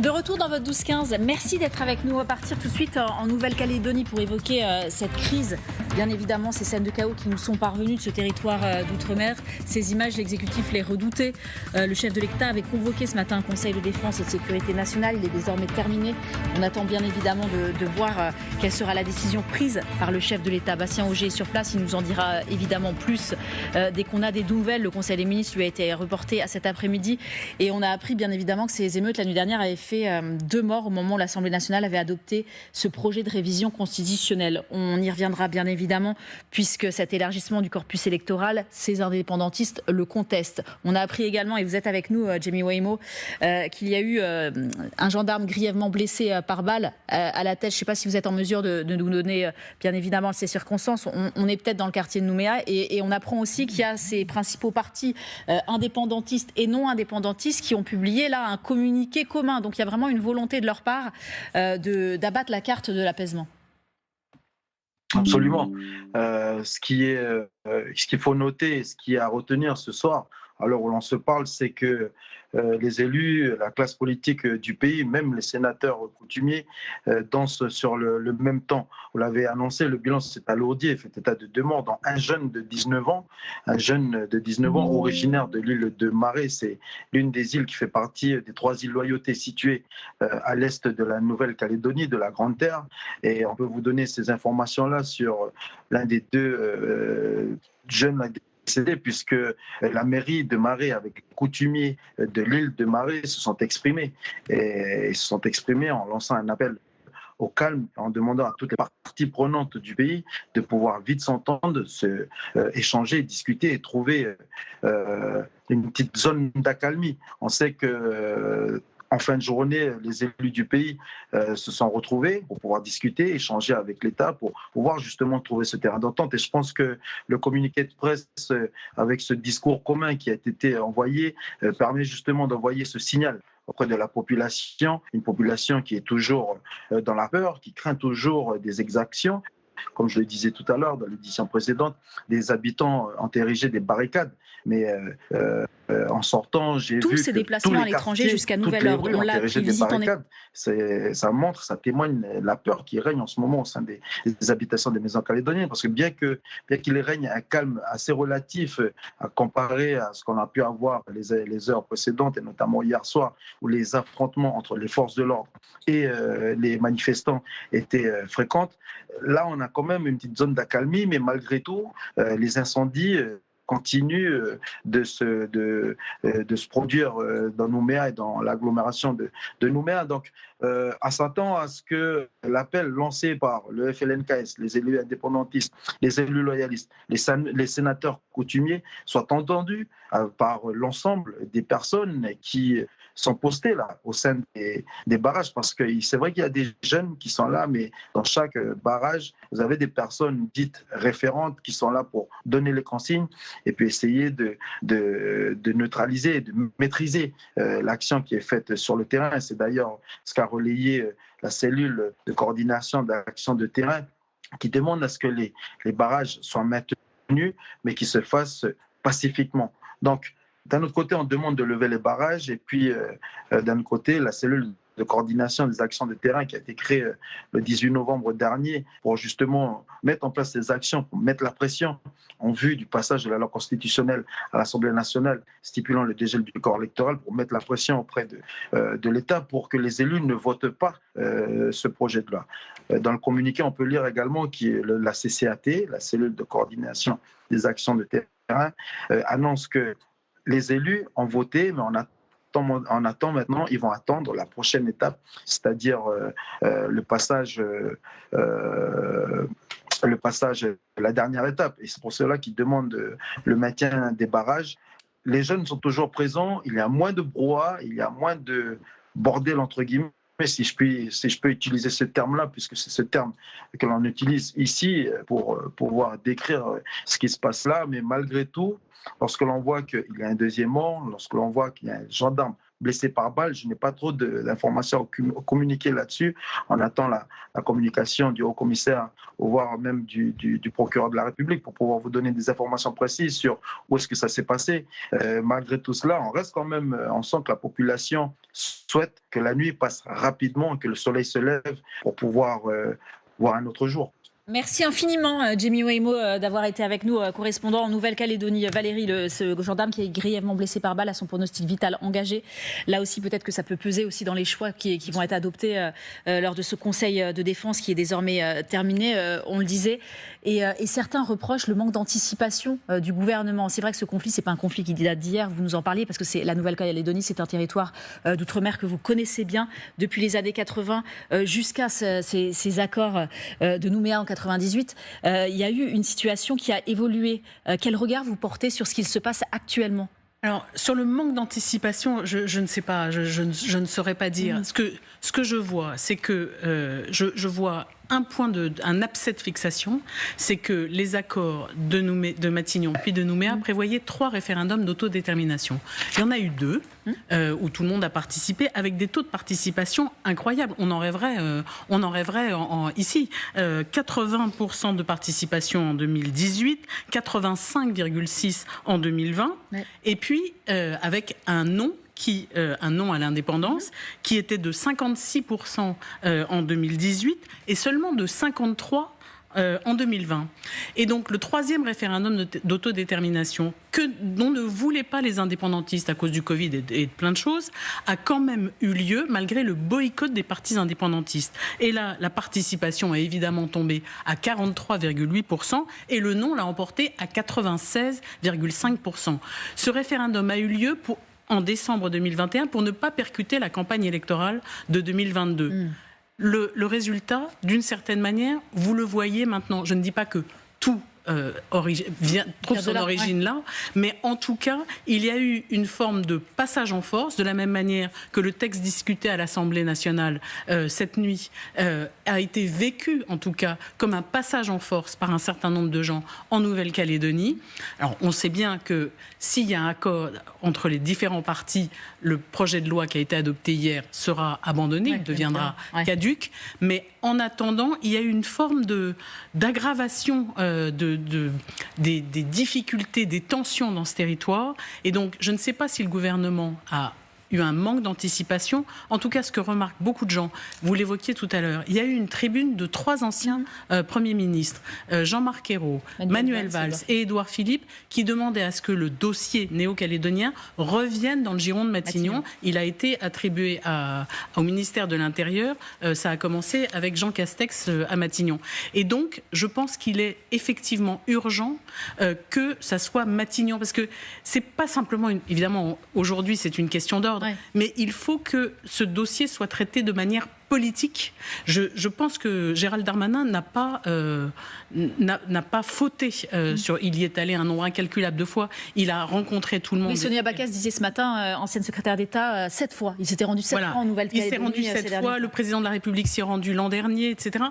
De retour dans votre 12-15, merci d'être avec nous. On va partir tout de suite en Nouvelle-Calédonie pour évoquer cette crise. Bien évidemment, ces scènes de chaos qui nous sont parvenues de ce territoire d'outre-mer. Ces images, l'exécutif les redoutait. Le chef de l'État avait convoqué ce matin un conseil de défense et de sécurité nationale. Il est désormais terminé. On attend bien évidemment de voir quelle sera la décision prise par le chef de l'État. Bastien Auger est sur place, il nous en dira évidemment plus dès qu'on a des nouvelles. Le conseil des ministres lui a été reporté à cet après-midi et on a appris bien évidemment que ces émeutes la nuit dernière avaient fait 2 morts au moment où l'Assemblée nationale avait adopté ce projet de révision constitutionnelle. On y reviendra bien évidemment puisque cet élargissement du corpus électoral, ces indépendantistes le contestent. On a appris également, et vous êtes avec nous Jamie Waymo, qu'il y a eu un gendarme grièvement blessé par balle à la tête. Je ne sais pas si vous êtes en mesure de nous donner bien évidemment ces circonstances. On est peut-être dans le quartier de Nouméa et on apprend aussi qu'il y a ces principaux partis indépendantistes et non indépendantistes qui ont publié là un communiqué commun. Donc il y a vraiment une volonté de leur part d'abattre la carte de l'apaisement. Absolument. Ce qu'il faut noter, ce qui est à retenir ce soir, à l'heure où l'on se parle, c'est que les élus, la classe politique du pays, même les sénateurs coutumiers, dansent sur le même temps. Vous l'avez annoncé, le bilan s'est alourdi et fait état de 2 morts, dont un jeune de 19 ans, originaire de l'île de Marais. C'est l'une des îles qui fait partie des 3 îles Loyauté situées à l'est de la Nouvelle-Calédonie, de la Grande Terre. Et on peut vous donner ces informations-là sur l'un des 2 jeunes décédés, puisque la mairie de Marais, avec les coutumiers de l'île de Marais, se sont exprimés. Et ils se sont exprimés en lançant un appel au calme, en demandant à toutes les parties prenantes du pays de pouvoir vite s'entendre, échanger, discuter et trouver une petite zone d'accalmie. On sait que en fin de journée, les élus du pays se sont retrouvés pour pouvoir discuter, échanger avec l'État, pour pouvoir justement trouver ce terrain d'entente. Et je pense que le communiqué de presse, avec ce discours commun qui a été envoyé, permet justement d'envoyer ce signal auprès de la population, une population qui est toujours dans la peur, qui craint toujours des exactions. Comme je le disais tout à l'heure dans l'édition précédente, des habitants ont érigé des barricades. Mais en sortant, j'ai vu tous ces que déplacements à l'étranger jusqu'à nouvel ordre, on l'a pris visite en ça témoigne la peur qui règne en ce moment au sein des habitations des maisons calédoniennes. Parce que bien qu'il règne un calme assez relatif à comparer à ce qu'on a pu avoir les heures précédentes, et notamment hier soir, où les affrontements entre les forces de l'ordre et les manifestants étaient fréquentes, là on a quand même une petite zone d'accalmie, mais malgré tout, les incendies continuent de se produire dans Nouméa et dans l'agglomération de Nouméa. Donc, à s'attendre à ce que l'appel lancé par le FLNKS, les élus indépendantistes, les élus loyalistes, les sénateurs coutumiers soient entendus par l'ensemble des personnes qui sont postées là au sein des barrages, parce que c'est vrai qu'il y a des jeunes qui sont là, mais dans chaque barrage, vous avez des personnes dites référentes qui sont là pour donner les consignes et puis essayer de neutraliser, de maîtriser l'action qui est faite sur le terrain. C'est d'ailleurs ce qu'a relayé la cellule de coordination d'action de terrain, qui demande à ce que les barrages soient maintenus, mais qu'ils se fassent pacifiquement. Donc, d'un autre côté, on demande de lever les barrages, et puis d'un autre côté, la cellule de coordination des actions de terrain qui a été créée le 18 novembre dernier pour justement mettre en place ces actions, pour mettre la pression en vue du passage de la loi constitutionnelle à l'Assemblée nationale stipulant le dégel du corps électoral, pour mettre la pression auprès de l'État pour que les élus ne votent pas ce projet de loi. Dans le communiqué, on peut lire également que la CCAT, la cellule de coordination des actions de terrain, annonce que les élus ont voté, mais on attend maintenant, ils vont attendre la prochaine étape, c'est-à-dire le passage, la dernière étape. Et c'est pour cela qu'ils demandent le maintien des barrages. Les jeunes sont toujours présents, il y a moins de brouhaha, il y a moins de bordel, entre guillemets, si je peux utiliser ce terme-là, puisque c'est ce terme que l'on utilise ici pour pouvoir décrire ce qui se passe là. Mais malgré tout, lorsque l'on voit qu'il y a un 2e mort, lorsque l'on voit qu'il y a un gendarme blessé par balle. Je n'ai pas trop d'informations à communiquer là-dessus. On attend la communication du haut-commissaire, voire même du procureur de la République, pour pouvoir vous donner des informations précises sur où est-ce que ça s'est passé. Malgré tout cela, on sent que la population souhaite que la nuit passe rapidement, que le soleil se lève pour pouvoir voir un autre jour. Merci infiniment, Jemmy Waymo, d'avoir été avec nous, correspondant en Nouvelle-Calédonie. Valérie, ce gendarme qui est grièvement blessé par balle, a son pronostic vital engagé. Là aussi, peut-être que ça peut peser aussi dans les choix qui vont être adoptés lors de ce Conseil de défense qui est désormais terminé, on le disait. Et certains reprochent le manque d'anticipation du gouvernement. C'est vrai que ce conflit, c'est pas un conflit qui date d'hier, vous nous en parliez, parce que c'est la Nouvelle-Calédonie, c'est un territoire d'outre-mer que vous connaissez bien depuis les années 80 jusqu'à ces accords de Nouméa en 98. Il y a eu une situation qui a évolué. Quel regard vous portez sur ce qu'il se passe actuellement ? Alors, sur le manque d'anticipation, je ne sais pas, je ne saurais pas dire. Ce que je vois, c'est que je vois un abcès de fixation, c'est que les accords de Matignon puis de Nouméa prévoyaient 3 référendums d'autodétermination. Il y en a eu 2 où tout le monde a participé avec des taux de participation incroyables. On en rêverait ici. 80% de participation en 2018, 85,6% en 2020, et puis avec un non à l'indépendance, qui était de 56% en 2018 et seulement de 53% en 2020. Et donc le 3e référendum d'autodétermination, dont ne voulaient pas les indépendantistes à cause du Covid et de plein de choses, a quand même eu lieu malgré le boycott des partis indépendantistes. Et là, la participation est évidemment tombée à 43,8% et le non l'a emporté à 96,5%. Ce référendum a eu lieu en décembre 2021 pour ne pas percuter la campagne électorale de 2022. Le résultat, d'une certaine manière, vous le voyez maintenant. Je ne dis pas que tout trouve son origine là, mais en tout cas, il y a eu une forme de passage en force, de la même manière que le texte discuté à l'Assemblée nationale cette nuit a été vécu, en tout cas, comme un passage en force par un certain nombre de gens en Nouvelle-Calédonie. Alors, on sait bien que s'il y a un accord entre les différents partis, le projet de loi qui a été adopté hier sera abandonné, il deviendra caduc, mais en attendant, il y a eu une forme d'aggravation des difficultés, des tensions dans ce territoire. Et donc, je ne sais pas si le gouvernement a eu un manque d'anticipation. En tout cas, ce que remarquent beaucoup de gens, vous l'évoquiez tout à l'heure, il y a eu une tribune de 3 anciens premiers ministres, Jean-Marc Ayrault, Manuel Valls et Édouard Philippe, qui demandaient à ce que le dossier néo-calédonien revienne dans le giron de Matignon. Il a été attribué au ministère de l'Intérieur. Ça a commencé avec Jean Castex à Matignon. Et donc, je pense qu'il est effectivement urgent que ça soit Matignon, parce que c'est pas simplement, évidemment, aujourd'hui, c'est une question d'ordre, mais il faut que ce dossier soit traité de manière politique. Je pense que Gérald Darmanin n'a pas fauté sur. Il y est allé un nombre incalculable de fois. Il a rencontré tout le monde. Oui, Sonia Bakas disait ce matin, ancienne secrétaire d'État, 7 fois. Il s'était rendu 7 fois en Nouvelle-Calédonie. Il s'est rendu 7 fois. Le président de la République s'y est rendu l'an dernier, etc.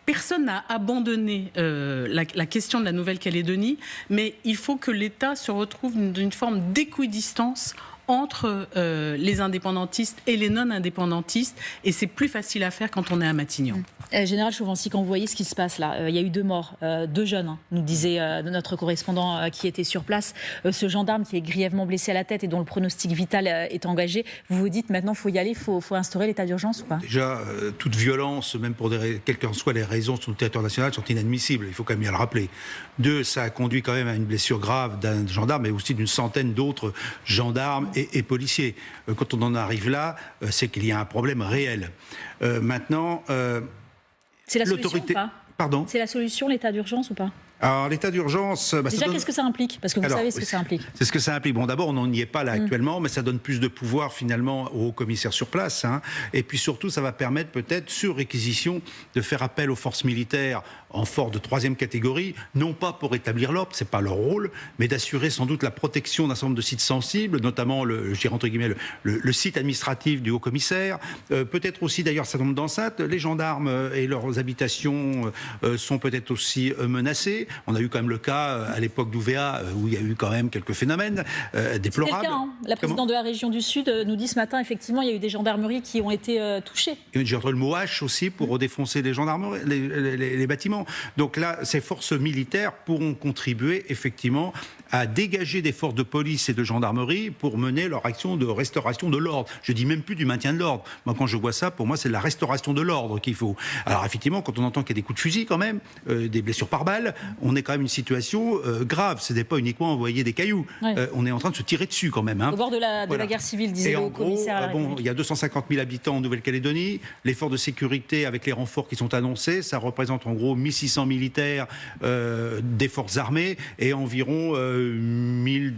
Personne n'a abandonné la question de la Nouvelle-Calédonie, mais il faut que l'État se retrouve d'une forme d'équidistance entre les indépendantistes et les non-indépendantistes, et c'est plus facile à faire quand on est à Matignon. Général Chauvency, quand vous voyez ce qui se passe là, il y a eu 2 morts, 2 jeunes, nous disait notre correspondant qui était sur place, ce gendarme qui est grièvement blessé à la tête et dont le pronostic vital est engagé. Vous vous dites maintenant, il faut y aller, il faut instaurer l'état d'urgence ou pas ? Déjà, toute violence, même pour quelles qu'en soient les raisons sur le territoire national, sont inadmissibles, il faut quand même bien le rappeler. 2, ça a conduit quand même à une blessure grave d'un gendarme, mais aussi d'une centaine d'autres gendarmes et policiers. Quand on en arrive là, c'est qu'il y a un problème réel. Maintenant, c'est la solution ou pas ? Pardon ? C'est la solution, l'état d'urgence ou pas ? Alors, l'état d'urgence... Déjà, qu'est-ce que ça implique ? Parce que vous savez ce que ça implique. C'est ce que ça implique. Bon, d'abord, on n'en y est pas là actuellement, mais ça donne plus de pouvoir, finalement, aux commissaires sur place. Et puis, surtout, ça va permettre, peut-être, sur réquisition, de faire appel aux forces militaires renforts de 3e catégorie, non pas pour établir l'ordre, c'est pas leur rôle, mais d'assurer sans doute la protection d'un certain nombre de sites sensibles, notamment le site administratif du haut-commissaire, peut-être aussi d'ailleurs un certain nombre d'enceintes. Les gendarmes et leurs habitations sont peut-être aussi menacés. On a eu quand même le cas à l'époque d'Ouvéa où il y a eu quand même quelques phénomènes déplorables. C'est le cas, hein. La présidente de la région du Sud nous dit ce matin, effectivement, il y a eu des gendarmeries qui ont été touchées. J'ai entendu le mot hache aussi pour défoncer les gendarmeries, les bâtiments. Donc là, ces forces militaires pourront contribuer effectivement à dégager des forces de police et de gendarmerie pour mener leur action de restauration de l'ordre. Je dis même plus du maintien de l'ordre. Moi, quand je vois ça, pour moi, c'est de la restauration de l'ordre qu'il faut. Alors, effectivement, quand on entend qu'il y a des coups de fusil, quand même, des blessures par balle, on est quand même une situation grave. Ce n'est pas uniquement envoyer des cailloux. Ouais. On est en train de se tirer dessus, quand même. Hein. Au bord de la guerre civile, disait le commissaire à la République. Il y a 250 000 habitants en Nouvelle-Calédonie. L'effort de sécurité avec les renforts qui sont annoncés, ça représente en gros 1600 militaires des forces armées et environ 1000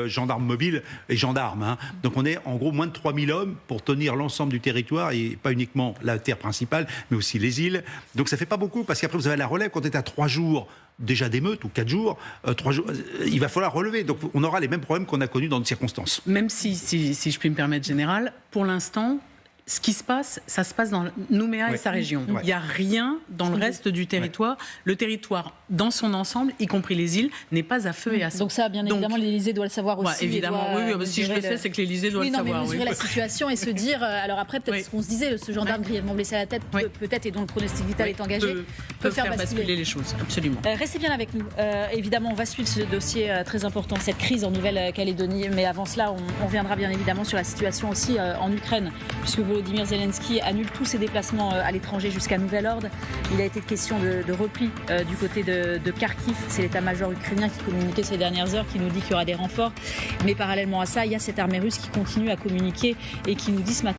gendarmes mobiles et gendarmes. Hein. Donc on est en gros moins de 3000 hommes pour tenir l'ensemble du territoire et pas uniquement la terre principale, mais aussi les îles. Donc ça fait pas beaucoup parce qu'après vous avez la relève quand on est à 3 jours déjà d'émeutes ou 4 jours, 3 jours, il va falloir relever. Donc on aura les mêmes problèmes qu'on a connus dans d'autres circonstances. Même si je puis me permettre, Général, pour l'instant, ce qui se passe, ça se passe dans Nouméa et sa région. Il n'y a rien dans le reste du territoire. Le territoire, dans son ensemble, y compris les îles, n'est pas à feu et à sang. Donc ça, bien évidemment, l'Élysée doit le savoir aussi. Évidemment, oui. Si je le sais, c'est que l'Élysée doit le savoir. Mais mesurer la situation et se dire... Alors après, peut-être ce qu'on se disait, ce gendarme grièvement blessé à la tête, peut-être, et dont le pronostic vital est engagé, peut faire basculer les choses. Absolument. Restez bien avec nous. Évidemment, on va suivre ce dossier très important, cette crise en Nouvelle-Calédonie. Mais avant cela, on reviendra bien évidemment sur la situation aussi en Ukraine, puisque Volodymyr Zelensky annule tous ses déplacements à l'étranger jusqu'à nouvel ordre. Il a été question de repli du côté de Kharkiv. C'est l'état-major ukrainien qui communiquait ces dernières heures, qui nous dit qu'il y aura des renforts. Mais parallèlement à ça, il y a cette armée russe qui continue à communiquer et qui nous dit ce matin